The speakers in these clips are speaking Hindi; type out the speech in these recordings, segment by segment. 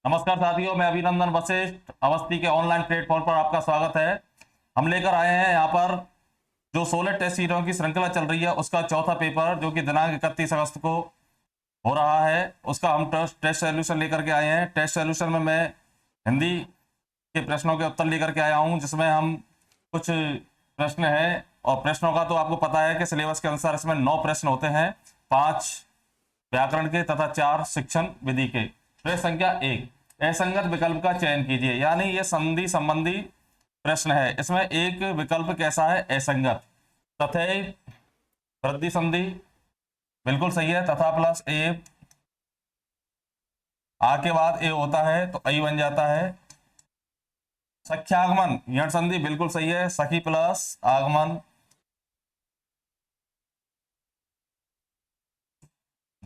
नमस्कार साथियों, मैं अभिनंदन वशिष्ठ अवस्थी के ऑनलाइन प्लेटफॉर्म पर आपका स्वागत है। हम लेकर आए हैं यहाँ पर जो 16 टेस्ट सीरीजों की श्रृंखला चल रही है उसका चौथा पेपर जो कि दिनांक 31 अगस्त को हो रहा है, उसका हम टेस्ट सॉल्यूशन लेकर के आए हैं। टेस्ट सॉल्यूशन में मैं हिंदी के प्रश्नों के उत्तर लेकर के आया हूँ, जिसमें हम कुछ प्रश्न हैं और प्रश्नों का तो आपको पता है कि सिलेबस के अनुसार इसमें 9 प्रश्न होते हैं, 5 व्याकरण के तथा 4 शिक्षण विधि के। प्रश्न संख्या 1, असंगत विकल्प का चयन कीजिए। यानी ये संधि संबंधी प्रश्न है। इसमें एक विकल्प कैसा है? असंगत। तथैव वृद्धि संधि बिल्कुल सही है। तथा प्लस ए, आ के बाद ए होता है तो आई बन जाता है। सख्यागमन यण संधि बिल्कुल सही है। सखी प्लस आगमन।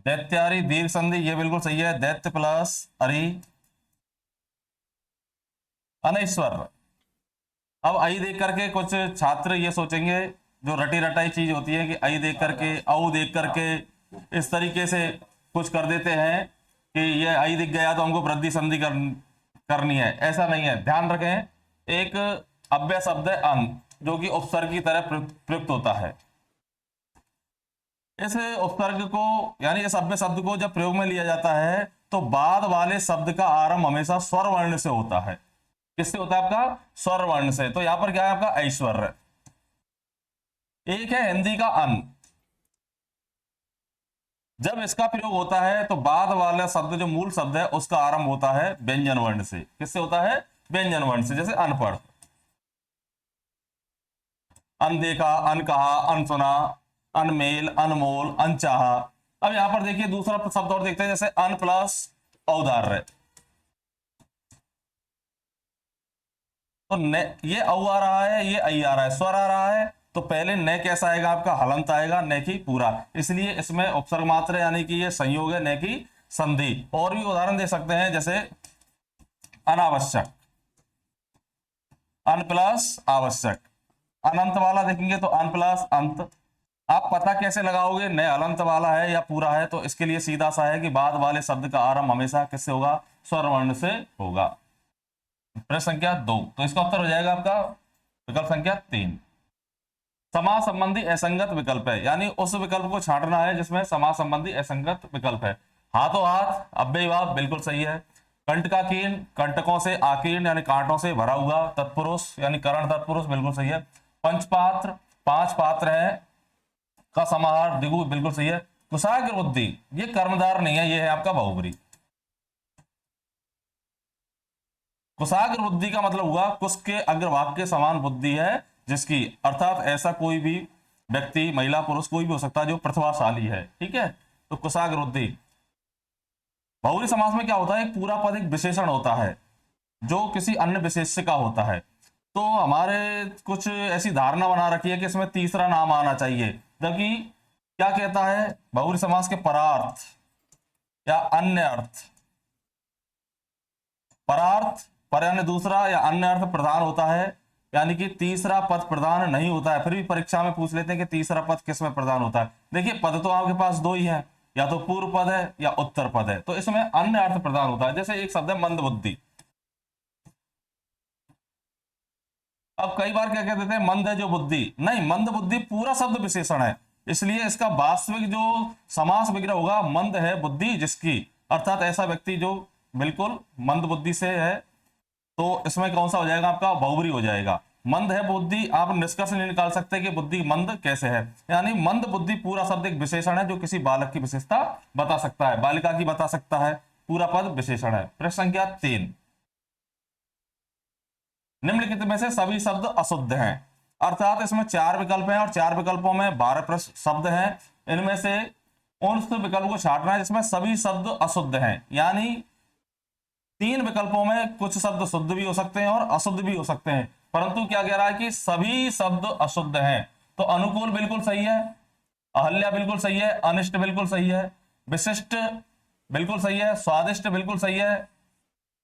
दैत्यारी दीर्घ संधि ये बिल्कुल सही है। दैत्य प्लस अरि। अनैश्वर। अब आई देख करके कुछ छात्र ये सोचेंगे, जो रटी रटाई चीज होती है, कि आई देख करके औ देख करके इस तरीके से कुछ कर देते हैं कि ये आई दिख गया तो हमको वृद्धि संधि करनी है। ऐसा नहीं है, ध्यान रखें। एक अव्यय शब्द है अन, जो कि उपसर्ग की तरह प्रयुक्त होता है। इस उपसर्ग को यानी इस अव्यय शब्द को जब प्रयोग में लिया जाता है तो बाद वाले शब्द का आरंभ हमेशा स्वर वर्ण से होता है। किससे होता है? आपका स्वर वर्ण से। तो यहां पर क्या है? आपका ऐश्वर्य। एक है हिंदी का अन, जब इसका प्रयोग होता है तो बाद वाला शब्द जो मूल शब्द है उसका आरंभ होता है व्यंजन वर्ण से। किससे होता है? व्यंजन वर्ण से। जैसे अनपढ़, अनदेखा, अनकहा, अनसुना, अनमेल, अनमोल, अनचाहा। अब यहां पर देखिए दूसरा शब्द और देखते हैं, जैसे अन प्लस औदार्य। तो न ये औ आ रहा है, ये आई आ रहा है, स्वर आ रहा है, तो पहले न कैसा आएगा? आपका हलंत आएगा, न की पूरा। इसलिए इसमें उपसर्ग मात्र यानी कि ये संयोग है, न की संधि। और भी उदाहरण दे सकते हैं, जैसे अनावश्यक, अन प्लस आवश्यक। अनंत वाला देखेंगे तो अन प्लस अंत। आप पता कैसे लगाओगे न हलंत वाला है या पूरा है? तो इसके लिए सीधा सा है कि बाद वाले शब्द का आरंभ हमेशा किससे होगा? स्वर वर्ण से होगा। प्रश्न संख्या 2, तो इसका उत्तर हो जाएगा आपका विकल्प संख्या 3। समास संबंधी असंगत विकल्प है, यानी उस विकल्प को छांटना है जिसमें समास संबंधी असंगत विकल्प है। हाथों हाथ, अव्ययी भाव बिल्कुल सही है। कंट का कीर्ण, कंटकों से आकीर्ण यानी कांटों से भरा हुआ। तत्पुरुष यानी करण तत्पुरुष बिल्कुल सही है। पंचपात्र, 5 पात्र है का समाहार दिगु बिल्कुल सही है। कुशाग्र बुद्धि ये कर्मधार नहीं है, ये है आपका बहुब्री। कुशाग्र बुद्धि का मतलब हुआ कुश के अग्रभाग के समान बुद्धि है जिसकी, अर्थात ऐसा कोई भी व्यक्ति, महिला पुरुष कोई भी हो सकता है जो प्रतिभाशाली है। ठीक है, तो कुशाग्र बुद्धि। बहुब्री समास में क्या होता है? एक पूरा पद एक विशेषण होता है जो किसी अन्य विशेष्य का होता है। तो हमारे कुछ ऐसी धारणा बना रखी है कि इसमें तीसरा नाम आना चाहिए, जबकि क्या कहता है बहुब्री समास के परार्थ या अन्य अर्थ? परार्थ पर यानी दूसरा, या अन्य अर्थ प्रधान होता है, यानी कि तीसरा पद प्रधान नहीं होता है। फिर भी परीक्षा में पूछ लेते हैं कि तीसरा पद किस में प्रधान होता है। देखिए पद तो आपके पास 2 ही है, या तो पूर्व पद है या उत्तर पद है, तो इसमें अन्य अर्थ प्रधान होता है। जैसे एक शब्द है मंद बुद्धि। अब कई बार क्या कह देते हैं? मंद है जो बुद्धि। नहीं, मंद बुद्धि पूरा शब्द विशेषण है, इसलिए इसका वास्तविक जो समास विग्रह होगा मंद है बुद्धि जिसकी, अर्थात ऐसा व्यक्ति जो बिल्कुल मंद बुद्धि से है। तो इसमें कौन सा हो जाएगा? आपका बहुब्री हो जाएगा। मंद है बुद्धि, आप निष्कर्ष नहीं निकाल सकते कि बुद्धि मंद कैसे है। यानी मंद बुद्धि पूरा शब्द एक विशेषण है जो किसी बालक की विशेषता बता सकता है, बालिका की बता सकता है। पूरा पद विशेषण है। प्रश्न संख्या 3, निम्नलिखित में से सभी शब्द अशुद्ध हैं। अर्थात इसमें 4 विकल्प हैं और 4 विकल्पों में 12 प्रश्न शब्द हैं। इनमें से उन विकल्प को छांटना है जिसमें सभी शब्द अशुद्ध हैं। यानी 3 विकल्पों में कुछ शब्द शुद्ध भी हो सकते हैं और अशुद्ध भी हो सकते हैं, परंतु क्या कह रहा है कि सभी शब्द अशुद्ध हैं। तो अनुकूल बिल्कुल सही है, अहल्या बिल्कुल सही है, अनिष्ट बिल्कुल सही है, विशिष्ट बिल्कुल सही है, स्वादिष्ट बिल्कुल सही है,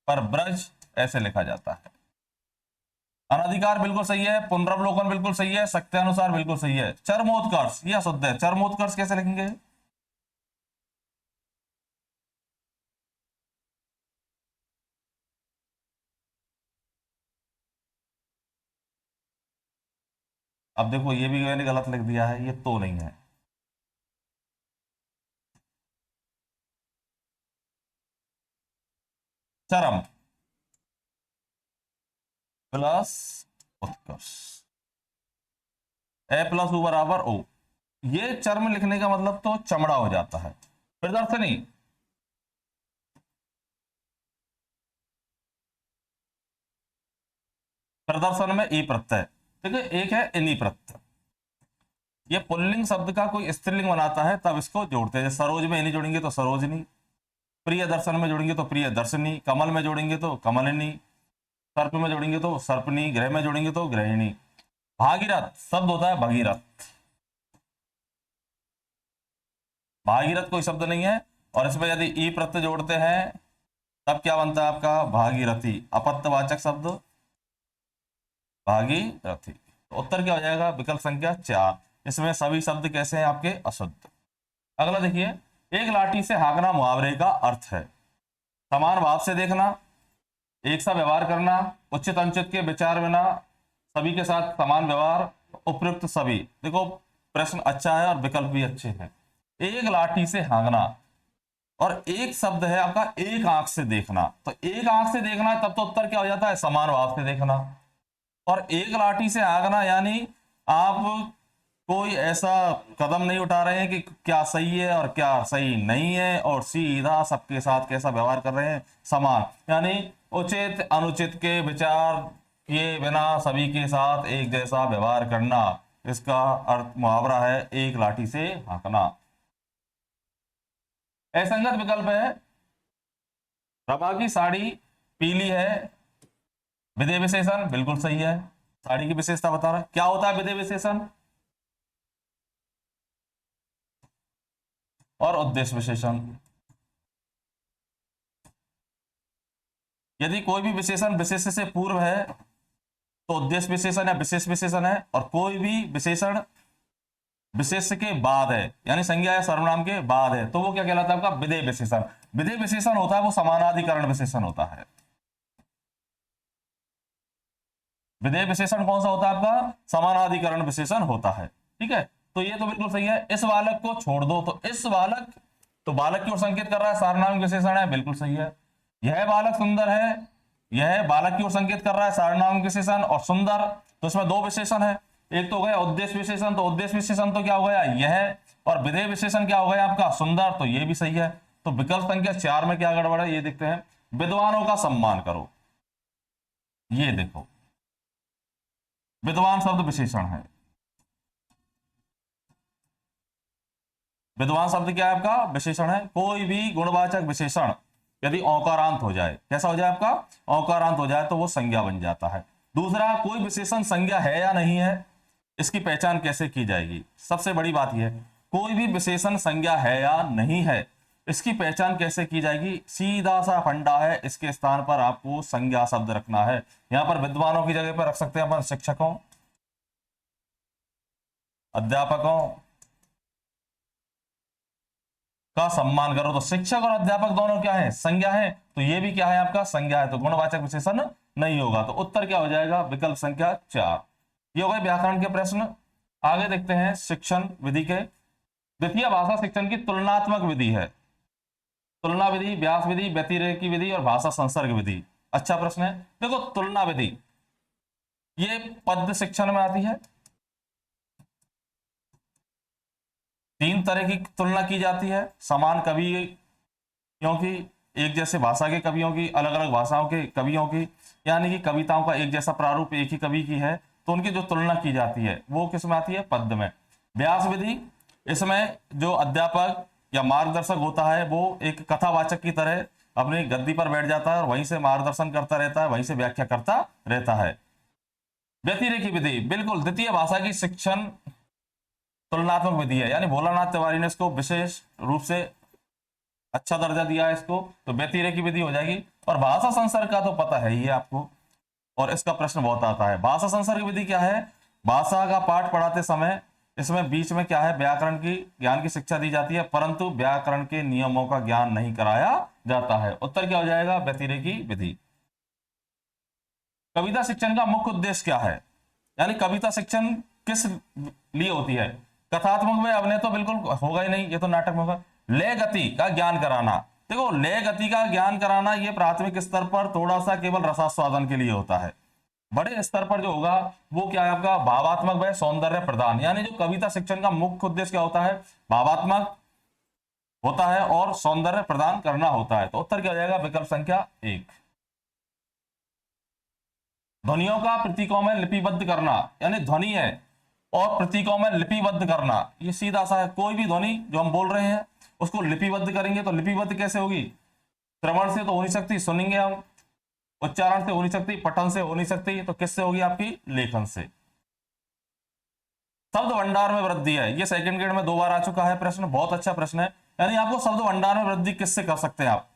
पर ब्रज ऐसे लिखा जाता है। अनधिकार बिल्कुल सही है, पुनर्वलोकन बिल्कुल सही है, सत्यानुसार बिल्कुल सही है। चरमोत्कर्ष यह अशुद्ध है। चरमोत्कर्ष कैसे लिखेंगे? अब देखो ये भी मैंने गलत लिख दिया है, ये तो नहीं है। चरम प्लस उत्कर्ष, ए प्लस u बराबर ओ। ये चर्म लिखने का मतलब तो चमड़ा हो जाता है, प्रदर्शनी। प्रदर्शन में ई प्रत्यय, ठीक है, एक है इनी प्रत्यय। ये पुल्लिंग शब्द का कोई स्त्रीलिंग बनाता है तब इसको जोड़ते हैं। जैसे सरोज में इनी जोड़ेंगे तो सरोजनी, प्रिय दर्शन में जोड़ेंगे तो प्रिय दर्शनी, कमल में जोड़ेंगे तो कमलिनी, सर्प में जोड़ेंगे तो सर्पनी, ग्रह में जोड़ेंगे तो ग्रहिणी। भागीरथ शब्द होता है भगीरथ, भागीरथ कोई शब्द नहीं है। और इसमें यदि ई प्रत्यय जोड़ते हैं तब क्या बनता है आपका भागीरथी, अपत्यवाचक शब्द भागीरथी। तो उत्तर क्या हो जाएगा, विकल्प संख्या 4। इसमें सभी शब्द कैसे हैं आपके अशुद्ध। अगला देखिए, एक लाठी से हाँकना मुहावरे का अर्थ है। समान भाव से देखना, एक सा व्यवहार करना, उचित अनुचित के विचार बिना, सभी के साथ समान व्यवहार, उपयुक्त सभी। देखो प्रश्न अच्छा है और विकल्प भी अच्छे हैं। एक लाठी से हाँकना और एक शब्द है आपका एक आंख से देखना, तो एक आंख से देखना है तब तो उत्तर क्या हो जाता है, समान भाव से देखना। और एक लाठी से हाँकना यानी आप कोई ऐसा कदम नहीं उठा रहे हैं कि क्या सही है और क्या सही नहीं है, और सीधा सबके साथ कैसा व्यवहार कर रहे हैं, समान, यानी उचित अनुचित के विचार किए बिना सभी के साथ एक जैसा व्यवहार करना। इसका अर्थ मुहावरा है एक लाठी से हाँकना। असंगत विकल्प है, रमा की साड़ी पीली है, विधेय विशेषण बिल्कुल सही है। साड़ी की विशेषता बता रहा है, क्या होता है विधेय विशेषण और उद्देश्य विशेषण। यदि कोई भी विशेषण विशेष से पूर्व है तो उद्देश्य विशेषण या विशेष विशेषण है, और कोई भी विशेषण विशेष के बाद है यानी संज्ञा या सर्वनाम के बाद है तो वो क्या कहलाता है आपका विधेय विशेषण। विधेय विशेषण होता है वो समानाधिकरण विशेषण होता है। विधेय विशेषण कौन सा होता है आपका, समानाधिकरण विशेषण होता है। ठीक है, तो ये तो बिल्कुल सही है। इस बालक को छोड़ दो, तो इस बालक, तो बालक की ओर संकेत कर रहा है, सार्वनामिक विशेषण है, बिल्कुल सही है। यह बालक सुंदर है, यह बालक की ओर संकेत कर रहा है, सार्वनामिक विशेषण। और सुंदर, तो इसमें दो विशेषण है, एक तो हो गया उद्देश्य विशेषण, तो उद्देश्य विशेषण तो क्या हो गया यह, और विधेय विशेषण क्या हो गया आपका सुंदर, तो ये भी सही है। तो विकल्प संख्या 4 में क्या गड़बड़ है ये देखते हैं। विद्वानों का सम्मान करो, ये देखो विद्वान शब्द विशेषण है। विद्वान शब्द क्या है आपका विशेषण है। कोई भी गुणवाचक विशेषण यदि औकारांत हो जाए, कैसा हो जाए आपका औकारांत हो जाए, तो वो संज्ञा बन जाता है। दूसरा, कोई विशेषण संज्ञा है या नहीं है, इसकी पहचान कैसे की जाएगी। सबसे बड़ी बात यह है, कोई भी विशेषण संज्ञा है या नहीं है, इसकी पहचान कैसे की जाएगी। सीधा सा फंडा है, इसके स्थान पर आपको संज्ञा शब्द रखना है। यहां पर विद्वानों की जगह पर रख सकते हैं अपन शिक्षकों, अध्यापकों का सम्मान करो। तो शिक्षक और अध्यापक दोनों क्या है संज्ञा है, तो ये भी क्या है आपका संज्ञा है, तो गुणवाचक विशेषण नहीं होगा। तो उत्तर क्या हो जाएगा विकल्प संख्या 4। ये हो गए व्याकरण के प्रश्न। आगे देखते हैं शिक्षण विधि के। द्वितीय भाषा शिक्षण की तुलनात्मक विधि है। तुलना विधि, व्यास विधि, व्यतिरेकी विधि और भाषा संसर्ग विधि। अच्छा प्रश्न है। देखो तुलना विधि ये पद शिक्षण में आती है। तीन तरह की तुलना की जाती है, समान कवियों की, एक जैसे भाषा के कवियों की, अलग अलग भाषाओं के कवियों की, यानी कि कविताओं का एक जैसा प्रारूप एक ही कवि की है, तो उनकी जो तुलना की जाती है वो किस में आती है पद्य में। व्यास विधि, इसमें जो अध्यापक या मार्गदर्शक होता है वो एक कथावाचक की तरह अपनी गद्दी पर बैठ जाता है और वहीं से मार्गदर्शन करता रहता है, वहीं से व्याख्या करता रहता है। व्यतिरेकी विधि बिल्कुल द्वितीय भाषा की शिक्षण तुलनात्मक विधि है, यानी भोलानाथ तिवारी ने इसको विशेष रूप से अच्छा दर्जा दिया है इसको, तो व्यतिरेकी विधि हो जाएगी। और भाषा संसर्ग का तो पता है ही है आपको, और इसका प्रश्न बहुत आता है। भाषा संसर्ग विधि क्या है, भाषा का पाठ पढ़ाते समय इसमें बीच में क्या है व्याकरण की ज्ञान की शिक्षा दी जाती है, परंतु व्याकरण के नियमों का ज्ञान नहीं कराया जाता है। उत्तर क्या हो जाएगा व्यतिरेकी विधि। कविता शिक्षण का मुख्य उद्देश्य क्या है, यानी कविता शिक्षण किस लिए होती है? कथात्मक में अभिनय तो बिल्कुल होगा ही नहीं, ये तो नाटक में होगा। लय गति का ज्ञान कराना, देखो लय गति का ज्ञान कराना ये प्राथमिक स्तर पर थोड़ा सा केवल रसास्वादन के लिए होता है। बड़े स्तर पर जो होगा वो क्या है आपका भावात्मक व सौंदर्य प्रदान, यानी जो कविता शिक्षण का मुख्य उद्देश्य क्या होता है? भावात्मक होता है और सौंदर्य प्रदान करना होता है। तो उत्तर क्या हो जाएगा? विकल्प संख्या 1। ध्वनियों का प्रतीकों में लिपिबद्ध करना, यानी ध्वनि है और प्रतीकों में लिपिबद्ध करना, ये सीधा सा है। कोई भी ध्वनि जो हम बोल रहे हैं उसको लिपिबद्ध करेंगे, तो लिपिबद्ध कैसे होगी? श्रवण से तो हो नहीं सकती, सुनेंगे हम, उच्चारण से हो नहीं सकती, पठन से हो नहीं सकती, तो किससे होगी? आपकी लेखन से। शब्द भंडार में वृद्धि है, ये सेकंड ग्रेड में 2 बार आ चुका है प्रश्न, बहुत अच्छा प्रश्न है। यानी आपको शब्द भंडार में वृद्धि किससे कर सकते हैं आप?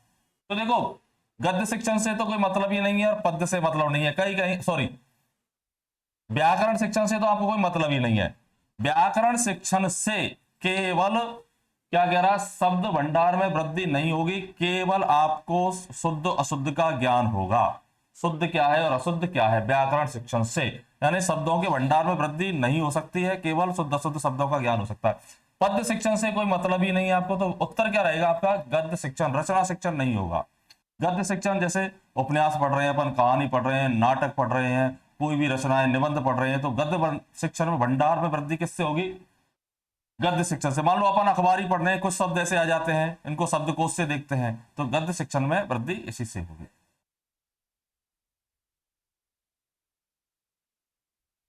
तो देखो गद्य शिक्षण से तो कोई मतलब ही नहीं है और पद्य से मतलब नहीं है, कहीं कहीं सॉरी व्याकरण शिक्षण से तो आपको कोई मतलब ही नहीं है। व्याकरण शिक्षण से केवल क्या कह रहा है? शब्द भंडार में वृद्धि नहीं होगी, केवल आपको शुद्ध अशुद्ध का ज्ञान होगा। शुद्ध क्या है और अशुद्ध क्या है व्याकरण शिक्षण से, यानी शब्दों के भंडार में वृद्धि नहीं हो सकती है, केवल शुद्ध अशुद्ध शब्दों का ज्ञान हो सकता है। पद्य शिक्षण से कोई मतलब ही नहीं है आपको, तो उत्तर क्या रहेगा आपका? गद्य शिक्षण, रचना शिक्षण नहीं होगा। गद्य शिक्षण जैसे उपन्यास पढ़ रहे हैं अपन, कहानी पढ़ रहे हैं, नाटक पढ़ रहे हैं, कोई भी रचनाएं निबंध पढ़ रहे हैं, तो गद्य शिक्षण में भंडार में वृद्धि किससे होगी? गद्य शिक्षण से। मान लो अपन अखबारी पढ़ रहे हैं, कुछ शब्द ऐसे आ जाते हैं, इनको शब्दकोश से देखते हैं, तो गद्य शिक्षण में वृद्धि इसी से होगी।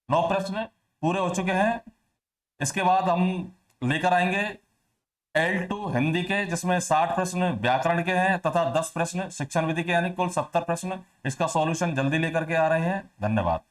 9 प्रश्न पूरे हो चुके हैं। इसके बाद हम लेकर आएंगे L2 हिंदी के, जिसमें 60 प्रश्न व्याकरण के हैं तथा 10 प्रश्न शिक्षण विधि के, यानी कुल 70 प्रश्न। इसका सॉल्यूशन जल्दी लेकर के आ रहे हैं। धन्यवाद।